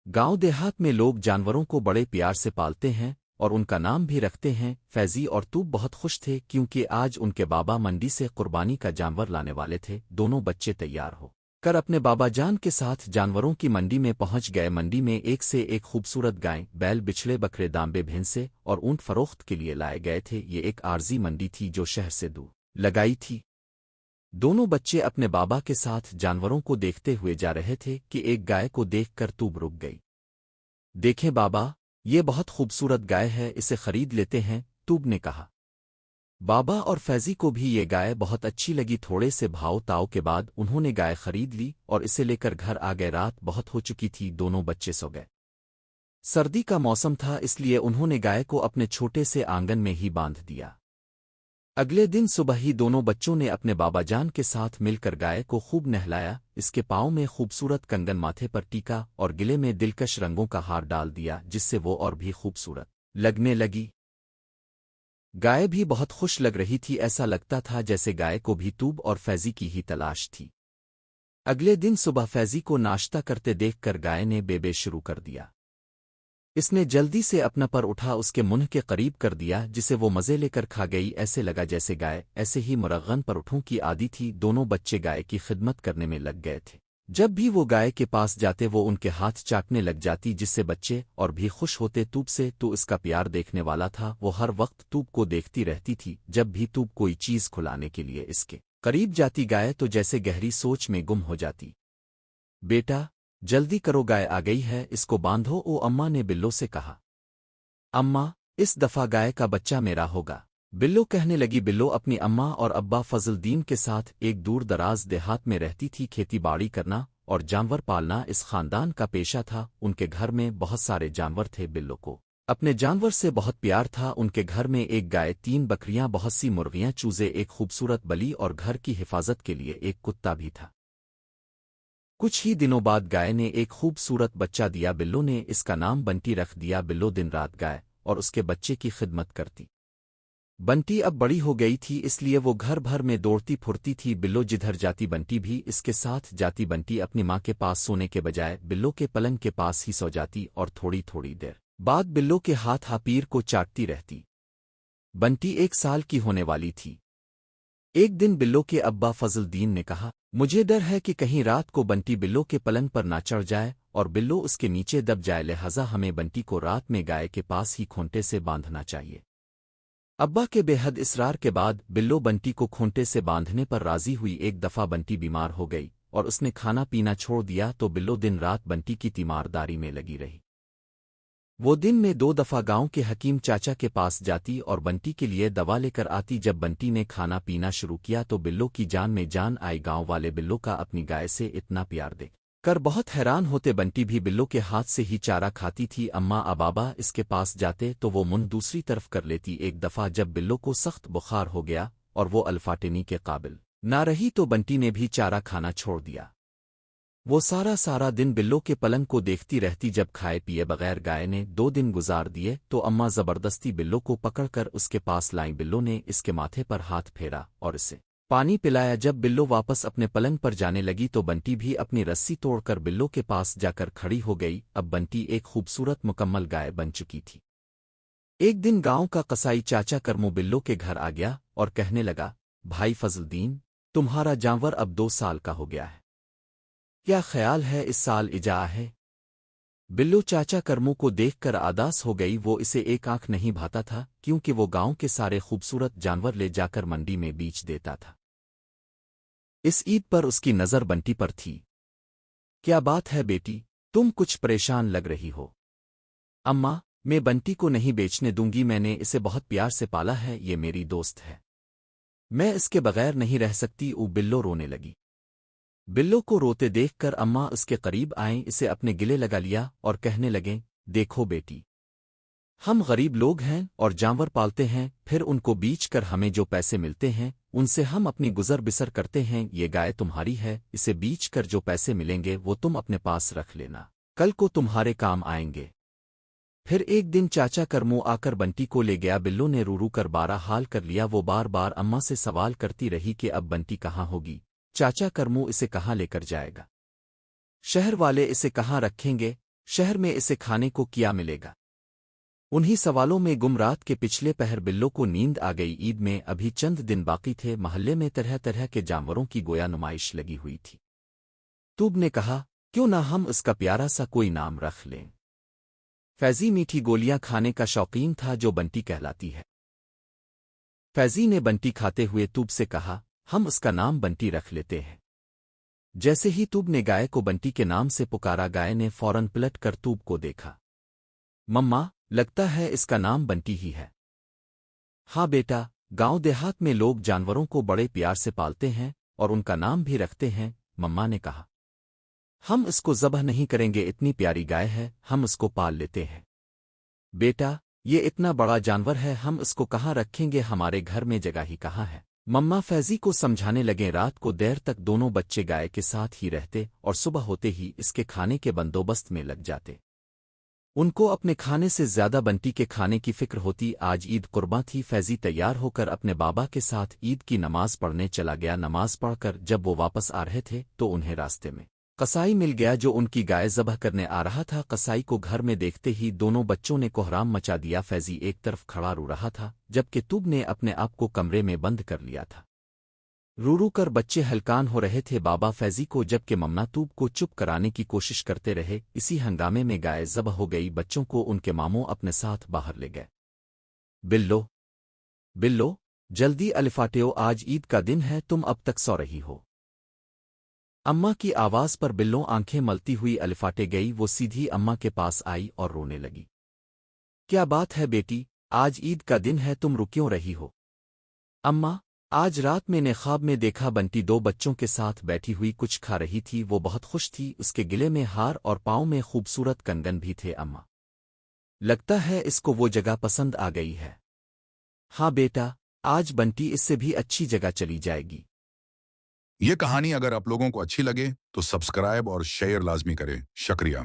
गांव देहात में लोग जानवरों को बड़े प्यार से पालते हैं और उनका नाम भी रखते हैं। फैजी और तूब बहुत खुश थे क्योंकि आज उनके बाबा मंडी से कुर्बानी का जानवर लाने वाले थे। दोनों बच्चे तैयार हो कर अपने बाबा जान के साथ जानवरों की मंडी में पहुंच गए। मंडी में एक से एक खूबसूरत गाय, बैल, बिछड़े, बकरे, दाम्बे, भैंसे और ऊंट फरोख्त के लिए लाए गए थे। ये एक आरजी मंडी थी जो शहर से दूर लगाई थी। दोनों बच्चे अपने बाबा के साथ जानवरों को देखते हुए जा रहे थे कि एक गाय को देखकर तूब रुक गई। देखें बाबा, ये बहुत खूबसूरत गाय है, इसे खरीद लेते हैं, तूब ने कहा। बाबा और फैजी को भी ये गाय बहुत अच्छी लगी। थोड़े से भाव ताव के बाद उन्होंने गाय खरीद ली और इसे लेकर घर आ गए। रात बहुत हो चुकी थी, दोनों बच्चे सो गए। सर्दी का मौसम था, इसलिए उन्होंने गाय को अपने छोटे से आंगन में ही बांध दिया। अगले दिन सुबह ही दोनों बच्चों ने अपने बाबा जान के साथ मिलकर गाय को खूब नहलाया। इसके पाँव में खूबसूरत कंगन, माथे पर टीका और गले में दिलकश रंगों का हार डाल दिया, जिससे वो और भी खूबसूरत लगने लगी। गाय भी बहुत खुश लग रही थी, ऐसा लगता था जैसे गाय को भी तूब और फैजी की ही तलाश थी। अगले दिन सुबह फैजी को नाश्ता करते देखकर गाय ने बेबे शुरू कर दिया। इसने जल्दी से अपना पर उठा उसके मुंह के करीब कर दिया, जिसे वो मजे लेकर खा गई। ऐसे लगा जैसे गाय ऐसे ही मुरग़्ग़न पर उठों की आदी थी। दोनों बच्चे गाय की खिदमत करने में लग गए थे। जब भी वो गाय के पास जाते वो उनके हाथ चाटने लग जाती, जिससे बच्चे और भी खुश होते। तूब से तो इसका प्यार देखने वाला था, वो हर वक्त तूब को देखती रहती थी। जब भी तूब कोई चीज़ खुलाने के लिए इसके करीब जाती गाय तो जैसे गहरी सोच में गुम हो जाती। बेटा जल्दी करो, गाय आ गई है, इसको बांधो, ओ अम्मा ने बिल्लो से कहा। अम्मा, इस दफा गाय का बच्चा मेरा होगा, बिल्लो कहने लगी। बिल्लो अपनी अम्मा और अब्बा फजलदीन के साथ एक दूर दराज देहात में रहती थी। खेती बाड़ी करना और जानवर पालना इस खानदान का पेशा था। उनके घर में बहुत सारे जानवर थे। बिल्लो को अपने जानवर से बहुत प्यार था। उनके घर में एक गाय, 3 बकरियां, बहुत सी मुर्गियां, चूजे, एक खूबसूरत बली और घर की हिफाजत के लिए एक कुत्ता भी था। कुछ ही दिनों बाद गाय ने एक खूबसूरत बच्चा दिया। बिल्लो ने इसका नाम बंटी रख दिया। बिल्लो दिन रात गाय और उसके बच्चे की खिदमत करती। बंटी अब बड़ी हो गई थी, इसलिए वो घर भर में दौड़ती फुरती थी। बिल्लो जिधर जाती बंटी भी इसके साथ जाती। बंटी अपनी माँ के पास सोने के बजाय बिल्लो के पलंग के पास ही सो जाती और थोड़ी थोड़ी देर बाद बिल्लो के हाथ हापीर को चाटती रहती। बंटी 1 साल की होने वाली थी। एक दिन बिल्लो के अब्बा फजलदीन ने कहा, मुझे डर है कि कहीं रात को बंटी बिल्लो के पलंग पर ना चढ़ जाए और बिल्लो उसके नीचे दब जाए, लिहाजा हमें बंटी को रात में गाय के पास ही खूंटे से बांधना चाहिए। अब्बा के बेहद इसरार के बाद बिल्लो बंटी को खूंटे से बांधने पर राजी हुई। एक दफा बंटी बीमार हो गई और उसने खाना पीना छोड़ दिया, तो बिल्लो दिन रात बंटी की तीमारदारी में लगी रही। वो दिन में 2 दफा गांव के हकीम चाचा के पास जाती और बंटी के लिए दवा लेकर आती। जब बंटी ने खाना पीना शुरू किया तो बिल्लो की जान में जान आई। गांव वाले बिल्लो का अपनी गाय से इतना प्यार देख कर बहुत हैरान होते। बंटी भी बिल्लो के हाथ से ही चारा खाती थी। अम्मा अबाबा इसके पास जाते तो वो मुंह दूसरी तरफ कर लेती। एक दफा जब बिल्लो को सख्त बुखार हो गया और वो अल्फाटेनी के काबिल ना रही तो बंटी ने भी चारा खाना छोड़ दिया। वो सारा दिन बिल्लो के पलंग को देखती रहती। जब खाए पिए बगैर गाय ने 2 दिन गुजार दिए तो अम्मा जबरदस्ती बिल्लो को पकड़कर उसके पास लाईं। बिल्लो ने इसके माथे पर हाथ फेरा और इसे पानी पिलाया। जब बिल्लो वापस अपने पलंग पर जाने लगी तो बंटी भी अपनी रस्सी तोड़कर बिल्लो के पास जाकर खड़ी हो गई। अब बंटी एक खूबसूरत मुकम्मल गाय बन चुकी थी। एक दिन गांव का कसाई चाचा करमू बिल्लो के घर आ गया और कहने लगा, भाई फजलदीन, तुम्हारा जानवर अब 2 साल का हो गया है, क्या ख्याल है इस साल इजा है? बिल्लो चाचा करमू को देखकर आदास हो गई। वो इसे एक आंख नहीं भाता था क्योंकि वो गांव के सारे खूबसूरत जानवर ले जाकर मंडी में बेच देता था। इस ईद पर उसकी नज़र बंटी पर थी। क्या बात है बेटी, तुम कुछ परेशान लग रही हो? अम्मा, मैं बंटी को नहीं बेचने दूंगी, मैंने इसे बहुत प्यार से पाला है, ये मेरी दोस्त है, मैं इसके बगैर नहीं रह सकती। बिल्लो रोने लगी। बिल्लो को रोते देखकर अम्मा उसके करीब आईं, इसे अपने गिले लगा लिया और कहने लगे, देखो बेटी, हम गरीब लोग हैं और जानवर पालते हैं, फिर उनको बीच कर हमें जो पैसे मिलते हैं उनसे हम अपनी गुजर बिसर करते हैं। ये गाय तुम्हारी है, इसे बीच कर जो पैसे मिलेंगे वो तुम अपने पास रख लेना, कल को तुम्हारे काम आएंगे। फिर एक दिन चाचा करमू आकर बंटी को ले गया। बिल्लो ने रू कर बारा हाल कर लिया। वो बार बार अम्मा से सवाल करती रही कि अब बंटी कहाँ होगी, चाचा करमू इसे कहाँ लेकर जाएगा, शहर वाले इसे कहाँ रखेंगे। शहर में इसे खाने को क्या मिलेगा? उन्हीं सवालों में गुम रात के पिछले पहर बिल्लो को नींद आ गई। ईद में अभी चंद दिन बाकी थे। महल्ले में तरह तरह के जानवरों की गोया नुमाइश लगी हुई थी। तूब ने कहा, क्यों ना हम इसका प्यारा सा कोई नाम रख लें। फैजी मीठी गोलियां खाने का शौकीन था जो बंटी कहलाती है। फैजी ने बंटी खाते हुए तूब से कहा, हम उसका नाम बंटी रख लेते हैं। जैसे ही तूब ने गाय को बंटी के नाम से पुकारा, गाय ने फौरन पलट कर तूब को देखा। मम्मा, लगता है इसका नाम बंटी ही है। हाँ बेटा, गांव देहात में लोग जानवरों को बड़े प्यार से पालते हैं और उनका नाम भी रखते हैं, मम्मा ने कहा। हम इसको ज़बह नहीं करेंगे, इतनी प्यारी गाय है, हम इसको पाल लेते हैं। बेटा, ये इतना बड़ा जानवर है, हम इसको कहाँ रखेंगे, हमारे घर में जगह ही कहाँ है। मम्मा फैजी को समझाने लगे। रात को देर तक दोनों बच्चे गाय के साथ ही रहते और सुबह होते ही इसके खाने के बंदोबस्त में लग जाते। उनको अपने खाने से ज्यादा बंटी के खाने की फिक्र होती। आज ईद कुर्बां थी। फैजी तैयार होकर अपने बाबा के साथ ईद की नमाज पढ़ने चला गया। नमाज पढ़कर जब वो वापस आ रहे थे तो उन्हें रास्ते में कसाई मिल गया जो उनकी गाय ज़बह करने आ रहा था। कसाई को घर में देखते ही दोनों बच्चों ने कोहराम मचा दिया। फैजी एक तरफ खड़ा रो रहा था जबकि तूब ने अपने आप को कमरे में बंद कर लिया था। रू रू कर बच्चे हलकान हो रहे थे बाबा फैजी को, जबकि मम्मा तूब को चुप कराने की कोशिश करते रहे। इसी हंगामे में गाय ज़बह हो गई। बच्चों को उनके मामों अपने साथ बाहर ले गए। बिल्लो, बिल्लो, जल्दी अलिफाटेओ, आज ईद का दिन है, तुम अब तक सो रही हो। अम्मा की आवाज़ पर बिल्लो आंखें मलती हुई अलिफाटे गई। वो सीधी अम्मा के पास आई और रोने लगी। क्या बात है बेटी, आज ईद का दिन है, तुम रो क्यों रही हो? अम्मा, आज रात मैंने ख्वाब में देखा बंटी दो बच्चों के साथ बैठी हुई कुछ खा रही थी। वो बहुत खुश थी। उसके गिले में हार और पाँव में खूबसूरत कंगन भी थे। अम्मा, लगता है इसको वो जगह पसंद आ गई है। हाँ बेटा, आज बंटी इससे भी अच्छी जगह चली जाएगी। ये कहानी अगर आप लोगों को अच्छी लगे तो सब्सक्राइब और शेयर लाजमी करें। शुक्रिया।